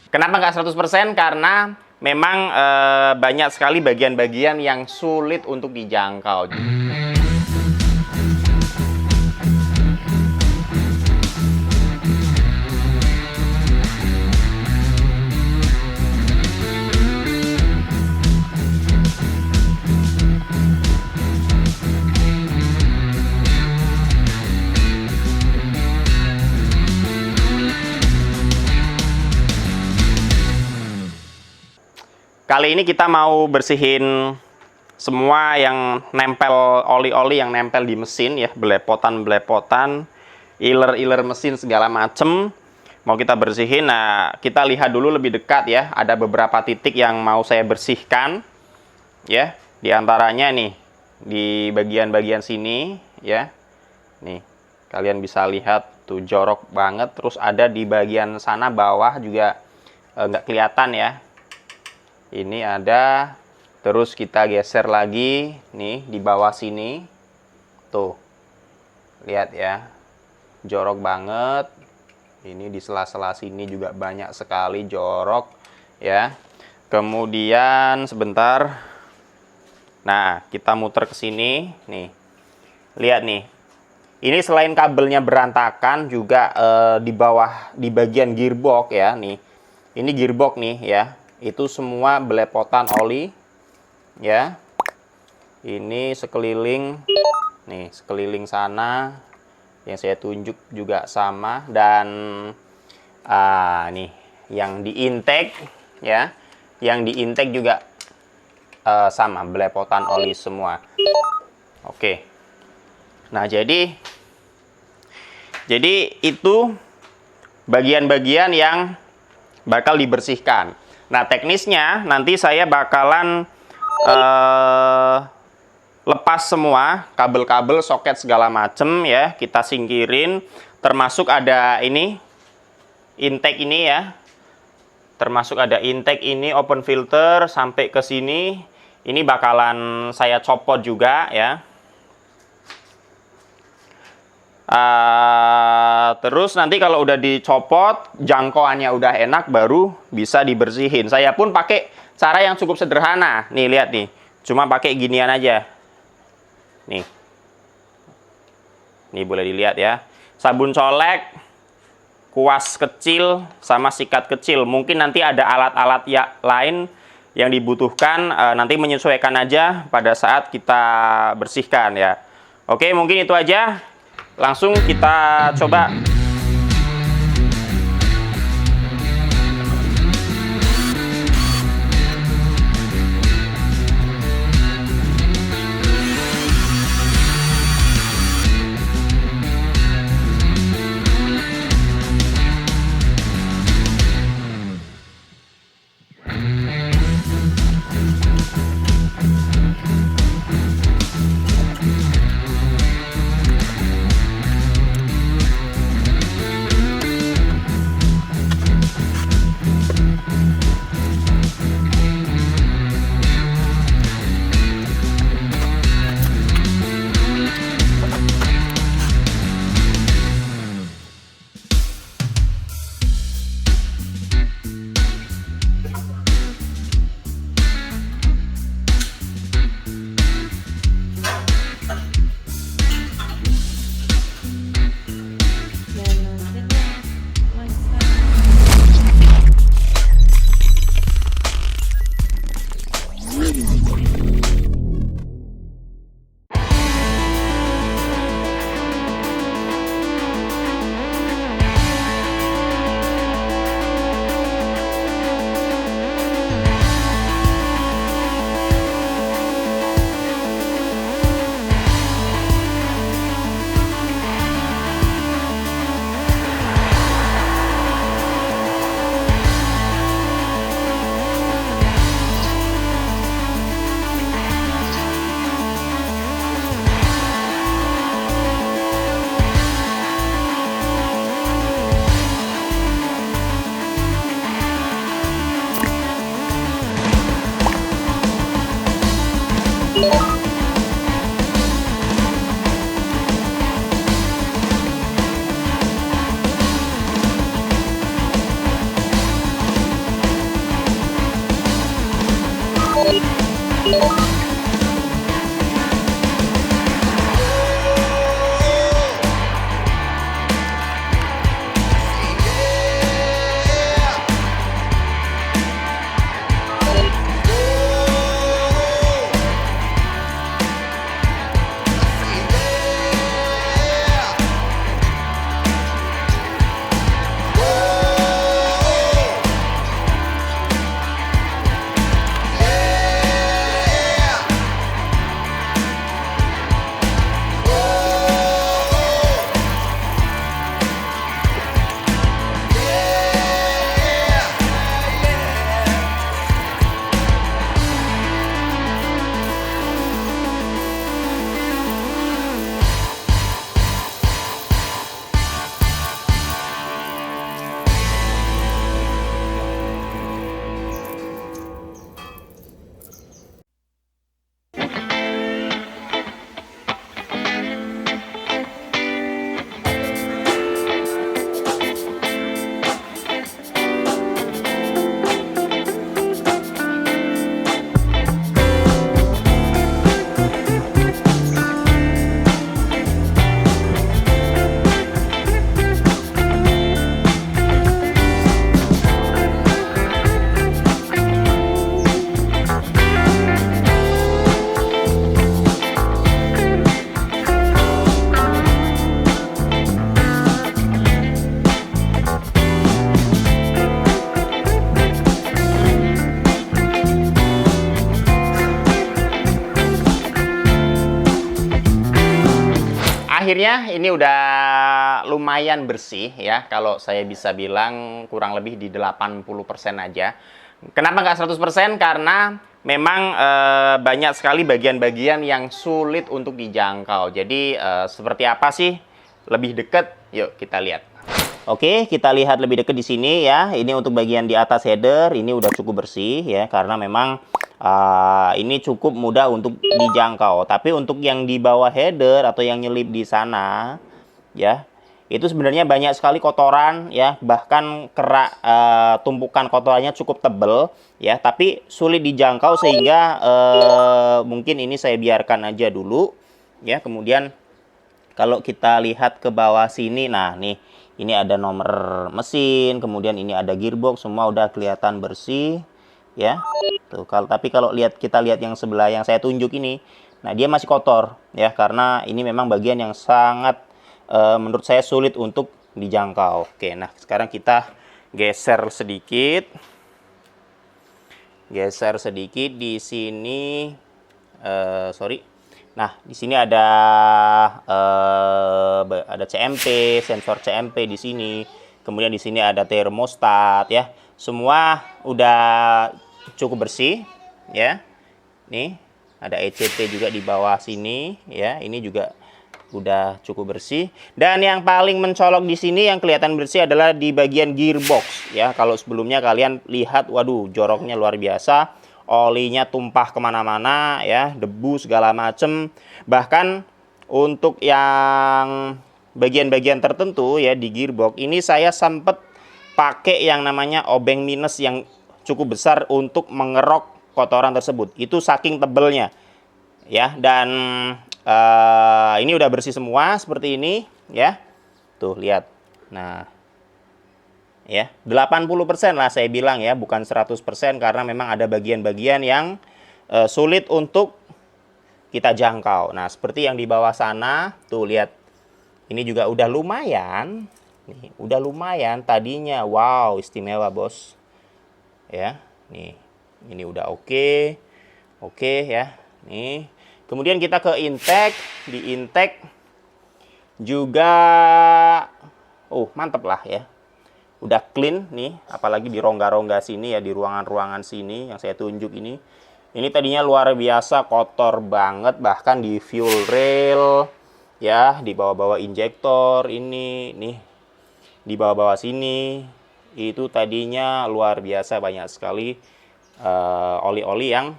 Kenapa nggak 100%? Karena memang banyak sekali bagian-bagian yang sulit untuk dijangkau. Kali ini kita mau bersihin semua yang nempel, oli-oli yang nempel di mesin ya, belepotan-belepotan, iler-iler mesin segala macem. Mau kita bersihin. Nah, kita lihat dulu lebih dekat ya. Ada beberapa titik yang mau saya bersihkan ya. Di antaranya nih di bagian-bagian sini ya. Nih, kalian bisa lihat tuh jorok banget. Terus ada di bagian sana bawah juga nggak kelihatan ya. Ini ada, terus kita geser lagi nih di bawah sini tuh, lihat ya, jorok banget. Ini di sela-sela sini juga banyak sekali jorok ya. Kemudian sebentar, nah kita muter ke sini nih, lihat nih, ini selain kabelnya berantakan juga di bawah di bagian gearbox ya nih, ini gearbox nih ya. Itu semua belepotan oli ya. Ini sekeliling nih, sekeliling sana yang saya tunjuk juga sama. Dan nih yang di intake ya, yang di intake juga sama, belepotan oli semua. Oke, nah jadi itu bagian-bagian yang bakal dibersihkan. Nah, teknisnya nanti saya bakalan lepas semua kabel-kabel, soket segala macem ya, kita singkirin, termasuk ada ini intake ini ya, termasuk ada intake ini, open filter sampai ke sini. Ini bakalan saya copot juga ya. Terus nanti kalau udah dicopot, jangkauannya udah enak, baru bisa dibersihin. Saya pun pakai cara yang cukup sederhana. Nih, lihat nih. Cuma pakai ginian aja. Nih. Nih boleh dilihat ya. Sabun colek, kuas kecil, sama sikat kecil. Mungkin nanti ada alat-alat lain yang dibutuhkan. Nanti menyesuaikan aja pada saat kita bersihkan ya. Oke, mungkin itu aja. Langsung kita coba. akhirnya ini udah lumayan bersih ya. Kalau saya bisa bilang kurang lebih di 80% aja. Kenapa nggak 100%? Karena memang banyak sekali bagian-bagian yang sulit untuk dijangkau. Jadi seperti apa sih? Lebih dekat, yuk kita lihat. Oke, kita lihat lebih dekat di sini ya. Ini untuk bagian di atas header, ini udah cukup bersih ya, karena memang ini cukup mudah untuk dijangkau. Tapi untuk yang di bawah header atau yang nyelip di sana, ya, itu sebenarnya banyak sekali kotoran ya, bahkan kerak tumpukan kotorannya cukup tebel ya, tapi sulit dijangkau sehingga mungkin ini saya biarkan aja dulu ya. Kemudian kalau kita lihat ke bawah sini, nah nih. Ini ada nomor mesin, kemudian ini ada gearbox, semua udah kelihatan bersih, ya. Tuh, tapi kalau kita lihat yang sebelah yang saya tunjuk ini, nah dia masih kotor, ya, karena ini memang bagian yang sangat menurut saya sulit untuk dijangkau. Oke, nah sekarang kita geser sedikit di sini, sorry. Nah, di sini ada CMP, sensor CMP di sini. Kemudian di sini ada termostat ya. Semua udah cukup bersih ya. Nih, ada ECP juga di bawah sini ya. Ini juga udah cukup bersih. Dan yang paling mencolok di sini yang kelihatan bersih adalah di bagian gearbox ya. Kalau sebelumnya kalian lihat, waduh, joroknya luar biasa. Olinya tumpah kemana-mana ya, debu segala macem. Bahkan untuk yang bagian-bagian tertentu ya di gearbox ini saya sempat pakai yang namanya obeng minus yang cukup besar untuk mengerok kotoran tersebut. Itu saking tebelnya ya. Dan ini udah bersih semua seperti ini ya. Tuh lihat. Nah, ya 80% lah saya bilang ya, bukan 100%, karena memang ada bagian-bagian yang sulit untuk kita jangkau. Nah, seperti yang di bawah sana, tuh lihat, ini juga udah lumayan. Nih, udah lumayan tadinya. Wow, istimewa bos. Ya, nih, ini udah oke. Oke ya, nih. Kemudian kita ke intake, di intake juga, mantep lah ya. Udah clean nih, apalagi di rongga-rongga sini ya, di ruangan-ruangan sini yang saya tunjuk ini. Ini tadinya luar biasa kotor banget, bahkan di fuel rail ya, di bawah-bawah injektor ini nih, di bawah-bawah sini itu tadinya luar biasa banyak sekali oli-oli yang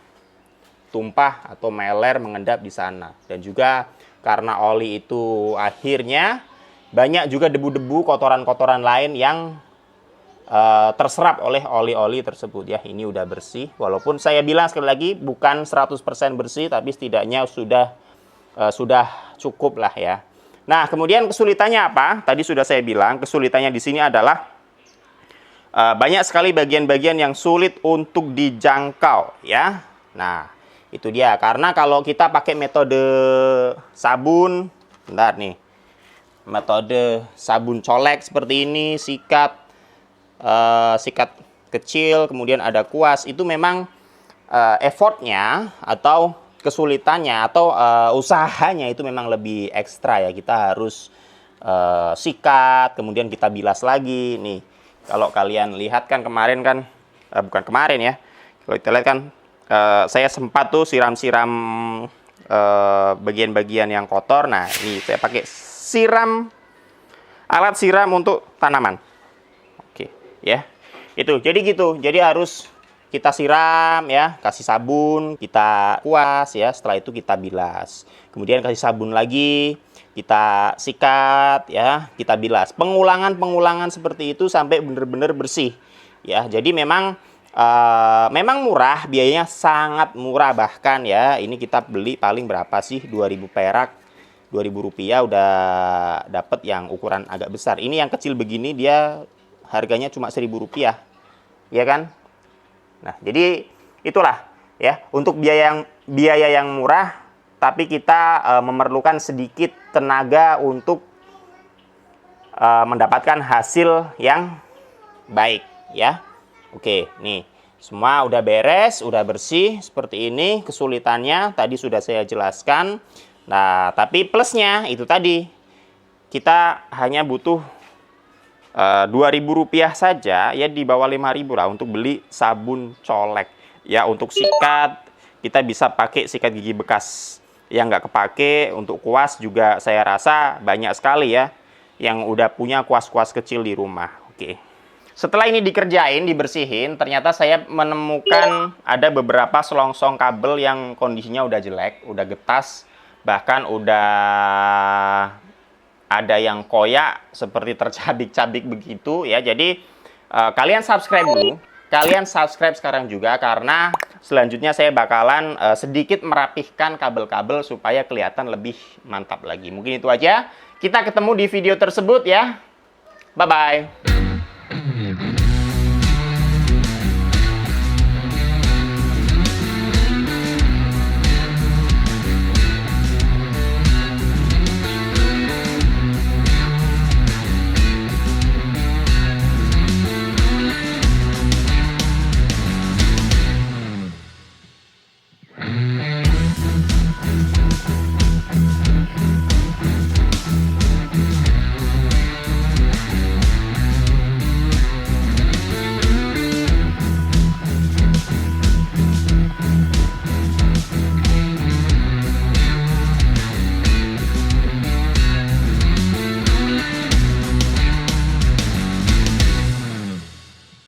tumpah atau meler mengendap di sana. Dan juga karena oli itu akhirnya banyak juga debu-debu, kotoran-kotoran lain yang terserap oleh oli-oli tersebut ya. Ini udah bersih, walaupun saya bilang sekali lagi bukan 100% bersih, tapi setidaknya sudah cukup lah ya. Nah, kemudian kesulitannya apa? Tadi sudah saya bilang kesulitannya di sini adalah banyak sekali bagian-bagian yang sulit untuk dijangkau ya. Nah, itu dia, karena kalau kita pakai metode sabun, bentar nih, metode sabun colek seperti ini, sikat kecil, kemudian ada kuas, itu memang effortnya atau kesulitannya atau usahanya itu memang lebih ekstra ya. Kita harus sikat, kemudian kita bilas lagi. Nih, kalau kalian lihat kan kemarin kan, bukan kemarin ya, kalau kita lihat kan saya sempat tuh siram-siram bagian-bagian yang kotor. Nah, ini saya pakai alat siram untuk tanaman. Ya, itu jadi gitu. Jadi harus kita siram ya, kasih sabun, kita kuas ya, setelah itu kita bilas, kemudian kasih sabun lagi, kita sikat ya, kita bilas, pengulangan seperti itu sampai benar-benar bersih ya. Jadi memang murah, biayanya sangat murah. Bahkan ya, ini kita beli paling berapa sih, 2.000 perak, 2.000 rupiah udah dapet yang ukuran agak besar. Ini yang kecil begini dia harganya cuma 1.000 rupiah, ya kan? Nah, jadi itulah ya, untuk biaya yang murah, tapi kita memerlukan sedikit tenaga untuk mendapatkan hasil yang baik ya. Oke, nih semua udah beres, udah bersih seperti ini. Kesulitannya tadi sudah saya jelaskan. Nah, tapi plusnya itu tadi kita hanya butuh Rp2.000 saja, ya di bawah Rp5.000 lah untuk beli sabun colek. Ya untuk sikat, kita bisa pakai sikat gigi bekas yang nggak kepake. Untuk kuas juga saya rasa banyak sekali ya yang udah punya kuas-kuas kecil di rumah. Oke. Setelah ini dikerjain, dibersihin, ternyata saya menemukan ada beberapa selongsong kabel yang kondisinya udah jelek, udah getas, bahkan udah ada yang koyak seperti tercabik-cabik begitu ya. Jadi kalian subscribe dulu. Kalian subscribe sekarang juga karena selanjutnya saya bakalan sedikit merapihkan kabel-kabel supaya kelihatan lebih mantap lagi. Mungkin itu aja. Kita ketemu di video tersebut ya. Bye-bye.